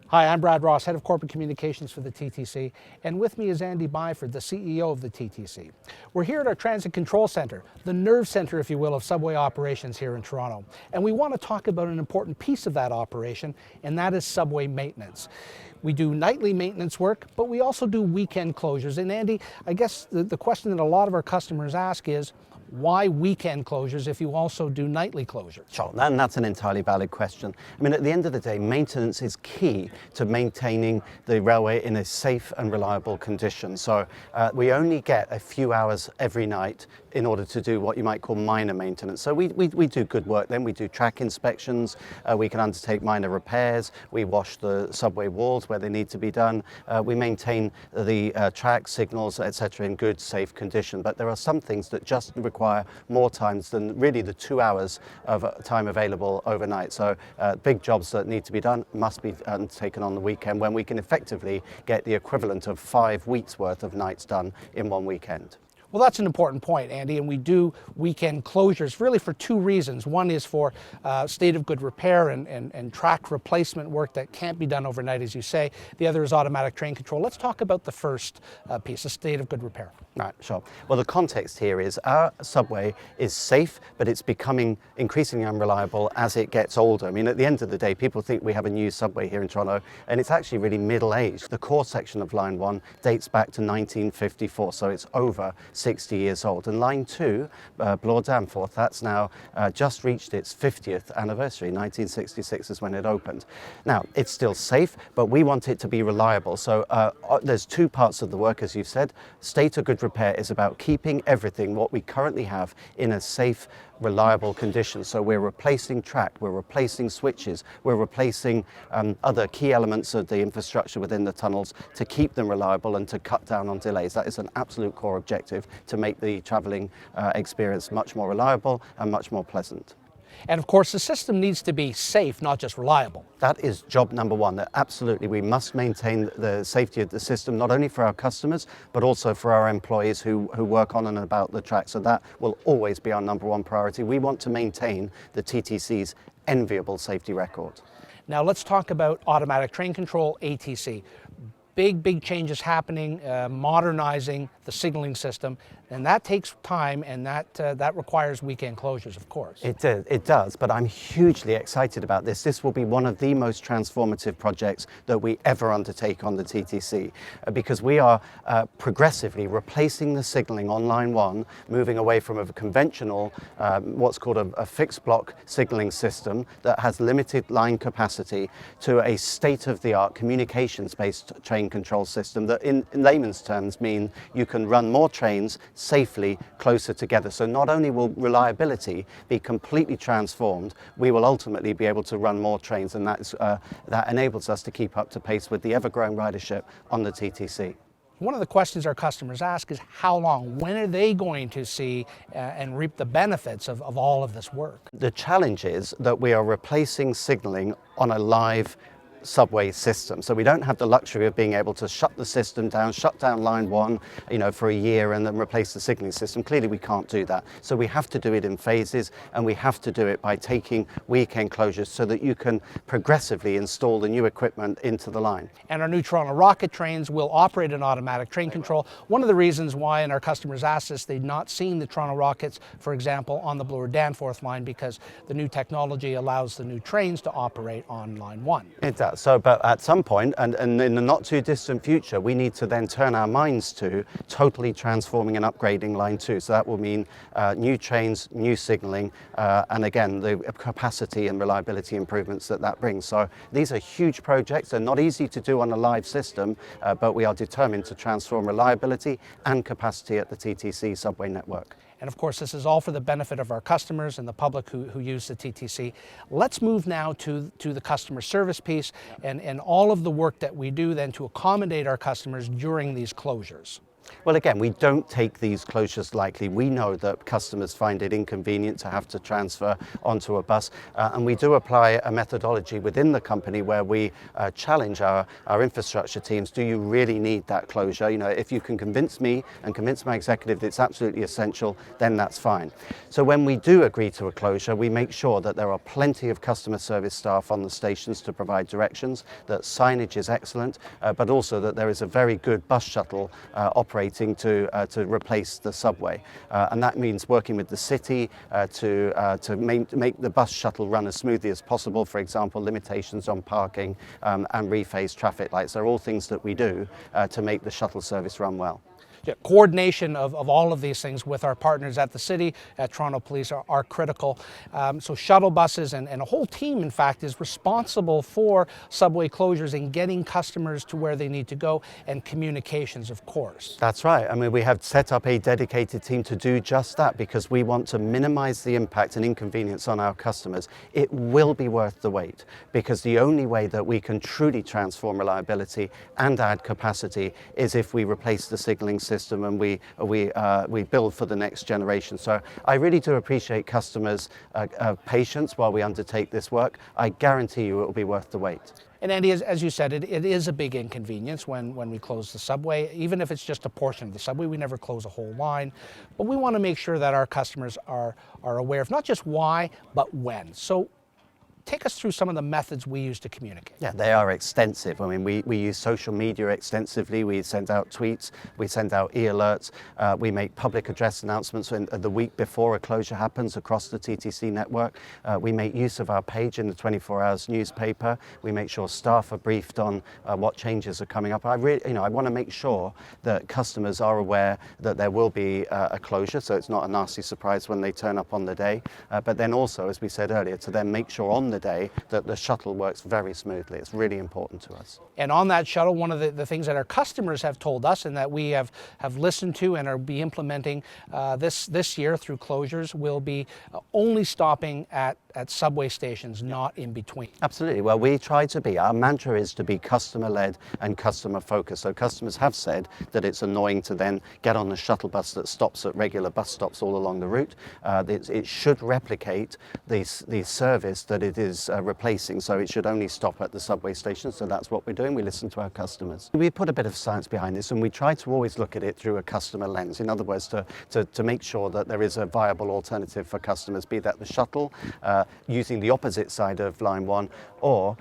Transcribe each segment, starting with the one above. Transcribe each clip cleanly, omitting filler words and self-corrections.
Hi, I'm Brad Ross, Head of Corporate Communications for the TTC, and with me is Andy Byford, the CEO of the TTC. We're here at our Transit Control Centre, the nerve centre, if you will, of subway operations here in Toronto. And we want to talk about an important piece of that operation, and that is subway maintenance. We do nightly maintenance work, but we also do weekend closures. And Andy, I guess the question that a lot of our customers ask is, why weekend closures if you also do nightly closures? Sure, and that's an entirely valid question. I mean, at the end of the day, maintenance is key to maintaining the railway in a safe and reliable condition. So we only get a few hours every night in order to do what you might call minor maintenance. So we do good work then. We do track inspections, we can undertake minor repairs, we wash the subway walls where they need to be done, we maintain the track signals, etc. in good, safe condition. But there are some things that just require more times than really the 2 hours of time available overnight. So big jobs that need to be done must be undertaken on the weekend when we can effectively get the equivalent of 5 weeks worth of nights done in one weekend. Well, that's an important point, Andy, and we do weekend closures really for two reasons. One is for state of good repair and track replacement work that can't be done overnight, as you say. The other is automatic train control. Let's talk about the first piece, the state of good repair. Right, sure. Well, the context here is our subway is safe, but it's becoming increasingly unreliable as it gets older. I mean, at the end of the day, people think we have a new subway here in Toronto, and it's actually really middle-aged. The core section of Line 1 dates back to 1954, so it's over 60 years old. And Line 2, Bloor-Danforth, that's now just reached its 50th anniversary. 1966 is when it opened. Now, it's still safe, but we want it to be reliable. So there's two parts of the work, as you've said. State of good repair is about keeping everything, what we currently have, in a safe, reliable condition. So we're replacing track, we're replacing switches, we're replacing other key elements of the infrastructure within the tunnels to keep them reliable and to cut down on delays. That is an absolute core objective to make the travelling experience much more reliable and much more pleasant. And of course, the system needs to be safe, not just reliable. That is job number one. That absolutely, we must maintain the safety of the system, not only for our customers, but also for our employees who work on and about the track. So that will always be our number one priority. We want to maintain the TTC's enviable safety record. Now let's talk about automatic train control, ATC. Big changes happening, modernizing the signaling system, and that takes time, and that requires weekend closures, of course. It does, but I'm hugely excited about this. This will be one of the most transformative projects that we ever undertake on the TTC, because we are progressively replacing the signaling on Line 1, moving away from a conventional, what's called a fixed block signaling system that has limited line capacity, to a state-of-the-art communications-based train control system that in layman's terms mean you can run more trains safely closer together. So not only will reliability be completely transformed, we will ultimately be able to run more trains, and that enables us to keep up to pace with the ever-growing ridership on the TTC. One of the questions our customers ask is how long? When are they going to see and reap the benefits of all of this work? The challenge is that we are replacing signaling on a live subway system. So we don't have the luxury of being able to shut the system down, shut down Line 1, for a year and then replace the signaling system. Clearly we can't do that. So we have to do it in phases, and we have to do it by taking weekend closures so that you can progressively install the new equipment into the line. And our new Toronto Rocket trains will operate in automatic train control. One of the reasons why, and our customers asked us, they'd not seen the Toronto Rockets, for example, on the Bloor-Danforth line, because the new technology allows the new trains to operate on Line 1. It does. So, but at some point, and in the not too distant future, we need to then turn our minds to totally transforming and upgrading Line 2. So that will mean new trains, new signalling, and again, the capacity and reliability improvements that brings. So these are huge projects. They're not easy to do on a live system, but we are determined to transform reliability and capacity at the TTC subway network. And of course, this is all for the benefit of our customers and the public who use the TTC. Let's move now to the customer service piece and all of the work that we do then to accommodate our customers during these closures. Well, again, we don't take these closures lightly. We know that customers find it inconvenient to have to transfer onto a bus, and we do apply a methodology within the company where we challenge our infrastructure teams. Do you really need that closure? You know, if you can convince me and convince my executive that it's absolutely essential, then that's fine. So when we do agree to a closure, we make sure that there are plenty of customer service staff on the stations to provide directions, that signage is excellent, but also that there is a very good bus shuttle operating to replace the subway. And that means working with the city to make the bus shuttle run as smoothly as possible. For example, limitations on parking and rephase traffic lights are all things that we do to make the shuttle service run well. Yeah, coordination of all of these things with our partners at the city, at Toronto Police, are critical. So shuttle buses and a whole team, in fact, is responsible for subway closures and getting customers to where they need to go, and communications, of course. That's right. I mean, we have set up a dedicated team to do just that because we want to minimize the impact and inconvenience on our customers. It will be worth the wait, because the only way that we can truly transform reliability and add capacity is if we replace the signaling system and we build for the next generation. So I really do appreciate customers' patience while we undertake this work. I guarantee you it will be worth the wait. And Andy, as you said, it is a big inconvenience when we close the subway. Even if it's just a portion of the subway, we never close a whole line. But we want to make sure that our customers are aware of not just why, but when. So take us through some of the methods we use to communicate. Yeah, they are extensive. I mean, we use social media extensively. We send out tweets, we send out e-alerts, we make public address announcements the week before a closure happens across the TTC network. We make use of our page in the 24 Hours newspaper. We make sure staff are briefed on what changes are coming up. I want to make sure that customers are aware that there will be a closure, so it's not a nasty surprise when they turn up on the day. But then also, as we said earlier, to then make sure on the day that the shuttle works very smoothly. It's really important to us. And on that shuttle, one of the things that our customers have told us and that we have listened to and are be implementing this year through closures will be only stopping at subway stations, not in between. Absolutely. Well, we try to be. Our mantra is to be customer-led and customer-focused. So customers have said that it's annoying to then get on the shuttle bus that stops at regular bus stops all along the route. It should replicate the service that it is replacing, so it should only stop at the subway station. So that's what we're doing. We listen to our customers. We put a bit of science behind this, and we try to always look at it through a customer lens. In other words, to make sure that there is a viable alternative for customers, be that the shuttle, using the opposite side of line 1, or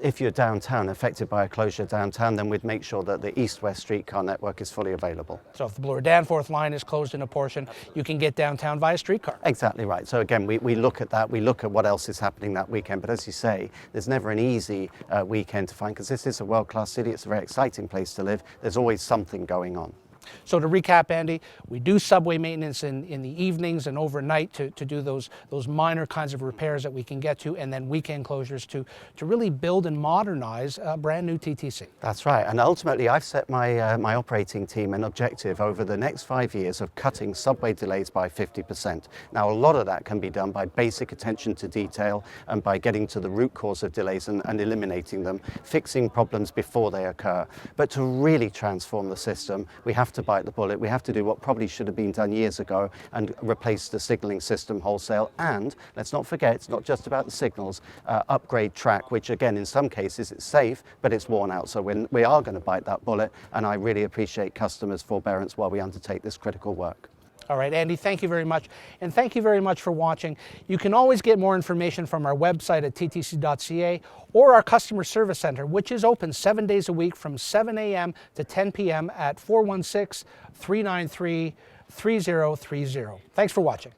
if you're downtown, affected by a closure downtown, then we'd make sure that the east-west streetcar network is fully available. So if the Bloor Danforth line is closed in a portion, you can get downtown via streetcar. Exactly right. So again, we look at that, we look at what else is happening that weekend. But as you say, there's never an easy weekend to find, because this is a world-class city. It's a very exciting place to live. There's always something going on. So to recap, Andy, we do subway maintenance in the evenings and overnight to do those minor kinds of repairs that we can get to, and then weekend closures to really build and modernize a brand new TTC. That's right. And ultimately, I've set my operating team an objective over the next 5 years of cutting subway delays by 50%. Now, a lot of that can be done by basic attention to detail and by getting to the root cause of delays and eliminating them, fixing problems before they occur. But to really transform the system, we have to bite the bullet. We have to do what probably should have been done years ago and replace the signaling system wholesale. And let's not forget, it's not just about the signals, upgrade track, which again, in some cases it's safe, but it's worn out. So we are going to bite that bullet, and I really appreciate customers' forbearance while we undertake this critical work. All right, Andy, thank you very much. And thank you very much for watching. You can always get more information from our website at ttc.ca or our customer service center, which is open 7 days a week from 7 a.m. to 10 p.m. at 416-393-3030. Thanks for watching.